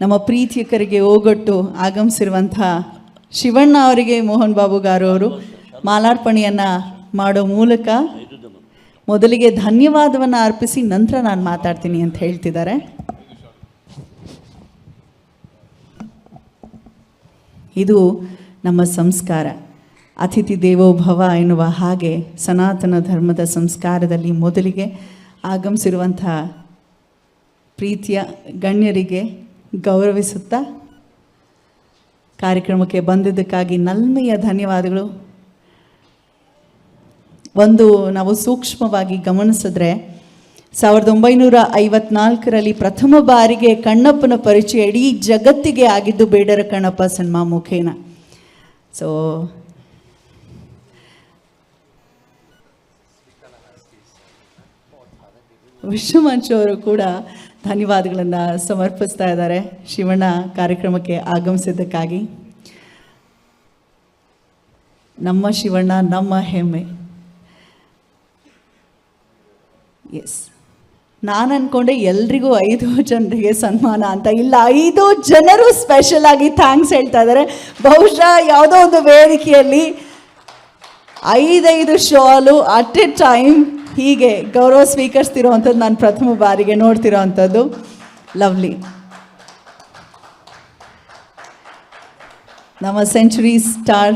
ನಮ್ಮ ಪ್ರೀತಿಯಕರಿಗೆ ಓಗೊಟ್ಟು ಆಗಮಿಸಿರುವಂಥ ಶಿವಣ್ಣ ಅವರಿಗೆ ಮೋಹನ್ ಬಾಬು ಗಾರು ಅವರು ಮಾಲಾರ್ಪಣೆಯನ್ನು ಮಾಡೋ ಮೂಲಕ ಮೊದಲಿಗೆ ಧನ್ಯವಾದವನ್ನು ಅರ್ಪಿಸಿ ನಂತರ ನಾನು ಮಾತಾಡ್ತೀನಿ ಅಂತ ಹೇಳ್ತಿದ್ದಾರೆ. ಇದು ನಮ್ಮ ಸಂಸ್ಕಾರ, ಅತಿಥಿ ದೇವೋ ಭವ ಎನ್ನುವ ಹಾಗೆ ಸನಾತನ ಧರ್ಮದ ಸಂಸ್ಕಾರದಲ್ಲಿ ಮೊದಲಿಗೆ ಆಗಮಿಸಿರುವಂಥ ಪ್ರೀತಿಯ ಗಣ್ಯರಿಗೆ ಗೌರವಿಸುತ್ತಾ ಕಾರ್ಯಕ್ರಮಕ್ಕೆ ಬಂದಿದ್ದಕ್ಕಾಗಿ ನಲ್ಮೆಯ ಧನ್ಯವಾದಗಳು. ಒಂದು ನಾವು ಸೂಕ್ಷ್ಮವಾಗಿ ಗಮನಿಸಿದ್ರೆ 1954ರಲ್ಲಿ ಪ್ರಥಮ ಬಾರಿಗೆ ಕಣ್ಣಪ್ಪನ ಪರಿಚಯ ಇಡೀ ಜಗತ್ತಿಗೆ ಆಗಿದ್ದು ಬೇಡರ ಕಣ್ಣಪ್ಪ ಸಿನಿಮಾ ಮುಖೇನ. ಸೊ ವಿಶ್ವಮಂಚ್ ಅವರು ಕೂಡ ಧನ್ಯವಾದಗಳನ್ನು ಸಮರ್ಪಿಸ್ತಾ ಇದ್ದಾರೆ ಶಿವಣ್ಣ ಕಾರ್ಯಕ್ರಮಕ್ಕೆ ಆಗಮಿಸಿದ್ದಕ್ಕಾಗಿ. ನಮ್ಮ ಶಿವಣ್ಣ ನಮ್ಮ ಹೆಮ್ಮೆ. ಎಸ್, ನಾನು ಅಂದ್ಕೊಂಡೆ ಎಲ್ರಿಗೂ 5 ಜನರಿಗೆ ಸನ್ಮಾನ ಅಂತ. ಇಲ್ಲ, 5 ಜನರು ಸ್ಪೆಷಲ್ ಆಗಿ ಥ್ಯಾಂಕ್ಸ್ ಹೇಳ್ತಾ ಇದ್ದಾರೆ. ಬಹುಶಃ ಯಾವುದೋ ಒಂದು ವೇದಿಕೆಯಲ್ಲಿ 5 ಶಾಲು ಅಟ್ ಎ ಟೈಮ್ ಹೀಗೆ ಗೌರವ ಸ್ವೀಕರಿಸ್ತಿರೋವಂಥದ್ದು ನಾನು ಪ್ರಥಮ ಬಾರಿಗೆ ನೋಡ್ತಿರೋ ಅಂಥದ್ದು. ಲವ್ಲಿ. ನಮ್ಮ ಸೆಂಚುರಿ ಸ್ಟಾರ್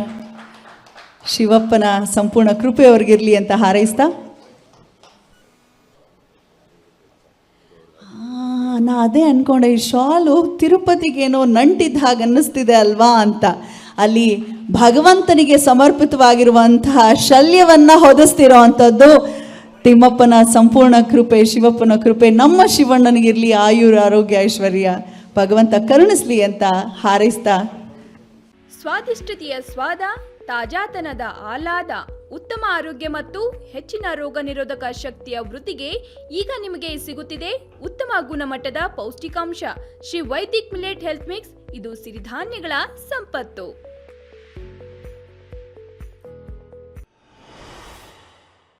ಶಿವಪ್ಪನ ಸಂಪೂರ್ಣ ಕೃಪೆ ಅವ್ರಿಗಿರಲಿ ಅಂತ ಹಾರೈಸ್ತಾ, ನಾ ಅದೇ ಅಂದ್ಕೊಂಡೆ, ಈ ಶಾಲು ತಿರುಪತಿಗೇನೋ ನಂಟಿದ್ದ ಹಾಗೆ ಅನ್ನಿಸ್ತಿದೆ ಅಲ್ವಾ ಅಂತ. ಅಲ್ಲಿ ಭಗವಂತನಿಗೆ ಸಮರ್ಪಿತವಾಗಿರುವಂತಹ ಶಲ್ಯವನ್ನು ಹೊದಿಸ್ತಿರೋ ಅಂಥದ್ದು ತಿಮ್ಮಪ್ಪನ ಸಂಪೂರ್ಣ ಕೃಪೆ, ಶಿವಪ್ಪನ ಕೃಪೆ ನಮ್ಮ ಶಿವಣ್ಣನಿಗಿರಲಿ. ಆಯುರ ಆರೋಗ್ಯ ಐಶ್ವರ್ಯ ಭಗವಂತ ಕರುಣಿಸ್ಲಿ ಅಂತ ಹಾರೈಸ್ತಾ, ಸ್ವಾದಿಷ್ಟತೆಯ ಸ್ವಾದ, ತಾಜಾತನದ ಆಹ್ಲಾದ, ಉತ್ತಮ ಆರೋಗ್ಯ ಮತ್ತು ಹೆಚ್ಚಿನ ರೋಗ ನಿರೋಧಕ ಶಕ್ತಿಯ ವೃದ್ಧಿಗೆ ಈಗ ನಿಮಗೆ ಸಿಗುತ್ತಿದೆ ಉತ್ತಮ ಗುಣಮಟ್ಟದ ಪೌಷ್ಟಿಕಾಂಶ Shri Vaidik millet health mix. ಇದು ಸಿರಿಧಾನ್ಯಗಳ ಸಂಪತ್ತು.